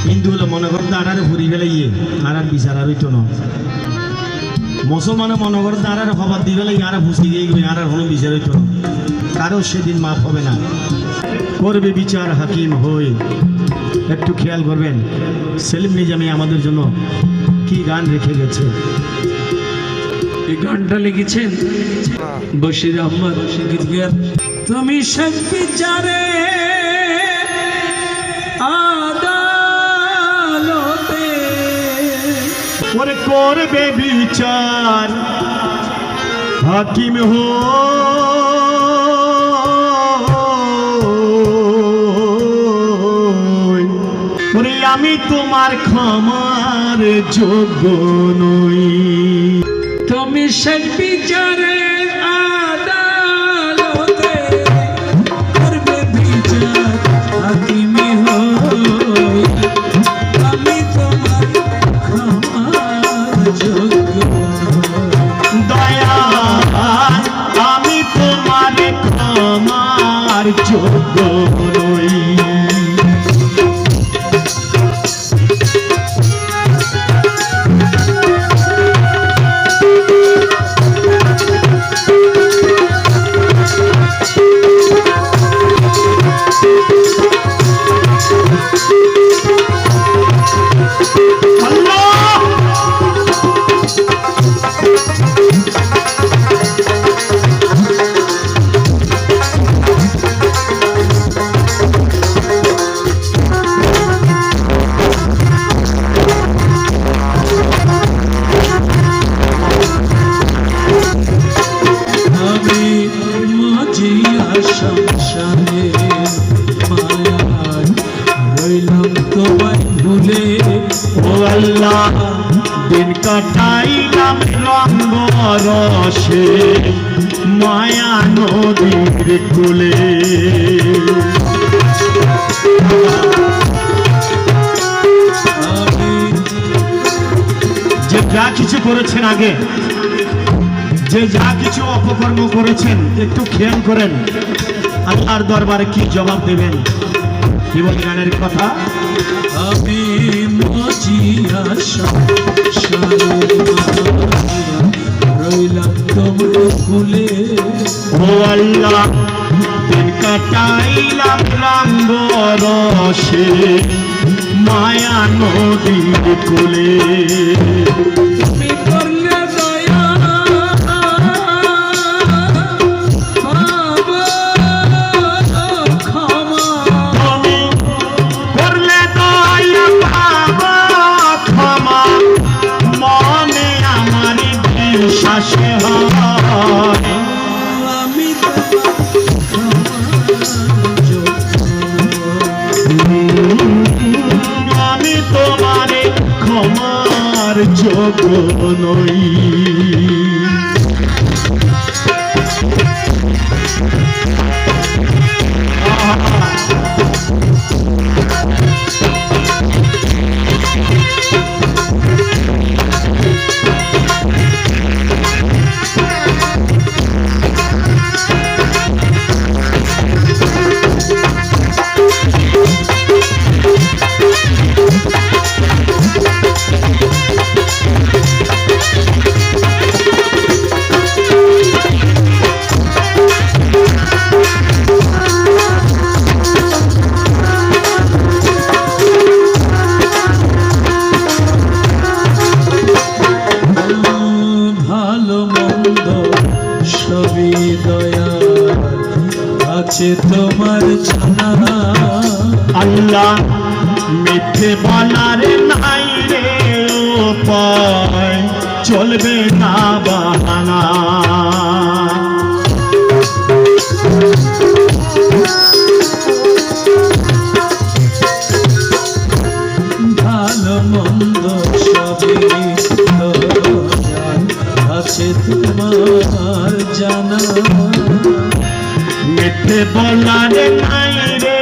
হিন্দু হলে মনে করতে আর ঘুরি ফেলাইয়ে আর বিচার আর হইতো না। মুসলমানে মনে করতে আর খবর দিয়ে ফেলাই আর ফুসি গিয়ে গেবে আর কোনো বিচার হইতো না। কারো সেদিন মাফ হবে না, করবে বিচার হাকিম হই। একটু খেয়াল করবেন সেলিম নিজামী আমাদের জন্য কি গান রেখে গেছে। এই গানটা লিখেছেন বশির আহমদ গীতকার। তুমি সব বিচারে আদালতে ওরে করবে বিচার হাকিম হই। ওরে আমি তোমার ক্ষমার যোগ্য নই। তুমি সব বিচারে আদালতে করবে বিচার হাকিম হই। আমি তোমার ক্ষমার যোগ্য দয়াল আমি তোমার ক্ষমার যোগ্য নই। দিন কাটাইলাম রঙ্গ রসে মায়া নদীর কূলে। যে যা কিছু করেছেন আগে, যে যা কিছু অপকর্ম করেছেন একটু খেয়াল করেন আল্লাহর দরবারে কি জবাব দেবেন। কি বল গানের কথা, আমি মজিয়া রইলাম তোমার ফুলে। ও আল্লাহ দিন কাটাইলাম রঙ্গ রসে মায়া নদীর কূলে। তুমি করলে দয়া পাবো ক্ষমা। তুমি করলে দয়া পাবো ক্ষমা, মনে আমার বিশ্বাস হয়। আমি আমি তোমার ক্ষমার যোগ্য নই। আছে তোমার জানা। আল্লাহ মিথ্যে বলার নাই রে উপায়, চলবে না বাহানা। ভালো মন্দ সবই আছে তোমার জানা। মিথ্যে বলার নাই রে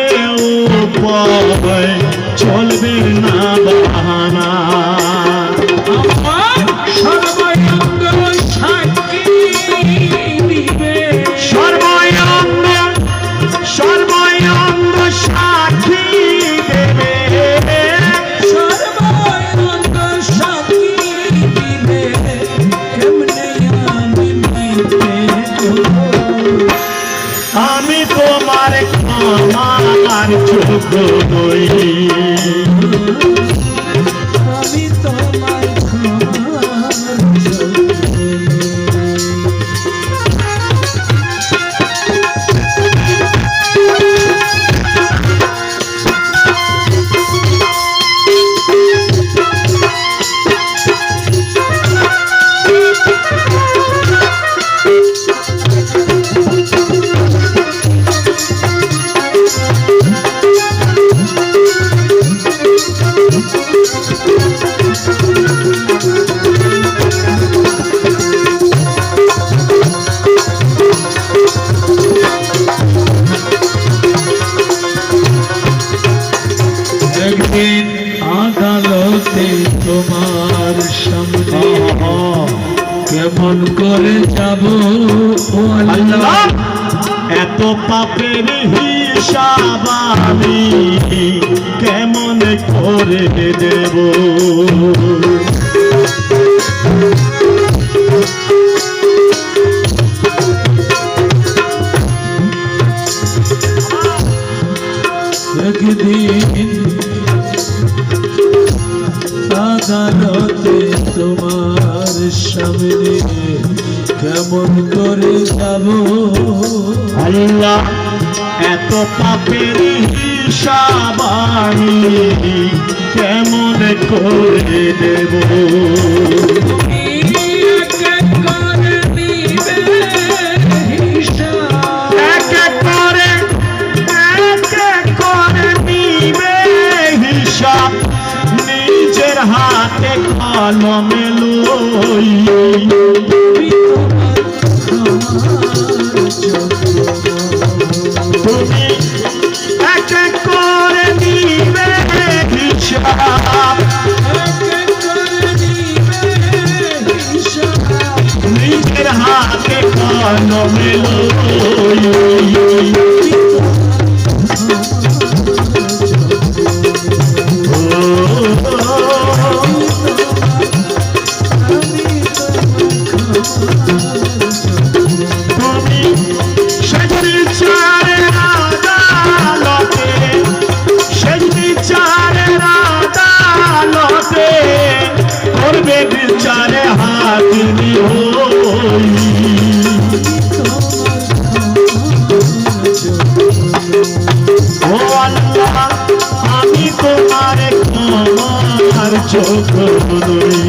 উপায়, চলবে না বাহানা। সর্বঙ্গ সাক্ষী দিবে, সর্বঙ্গ সর্বঙ্গ সাক্ষী দেবে, নই। আমি তোমার ক্ষমার যোগ্য একদিন আদালতে তোমার সামনে কেমন করে যাব ও আল্লাহ আল্লাহ এত পাপের হিসাব আমি কেমন করে দেব। একদিন আদালতে তোমার সামনে কেমন করে যাব আল্লাহ এত পাপের হিসাব আমি কেমন করে দেব। এক এক করে নিবে হিসাব নিজের হাতে কলমে লই। তুমি এক এক করে নিবে হিসাব নিজের হাতে কলমে লই। তুমি সেই বিচারের আদালতে সেই বিচারের আদালতে করবে বিচারে হাকিমি হই। ও আল্লাহ আমি তোমার ক্ষমার যোগ্য নই।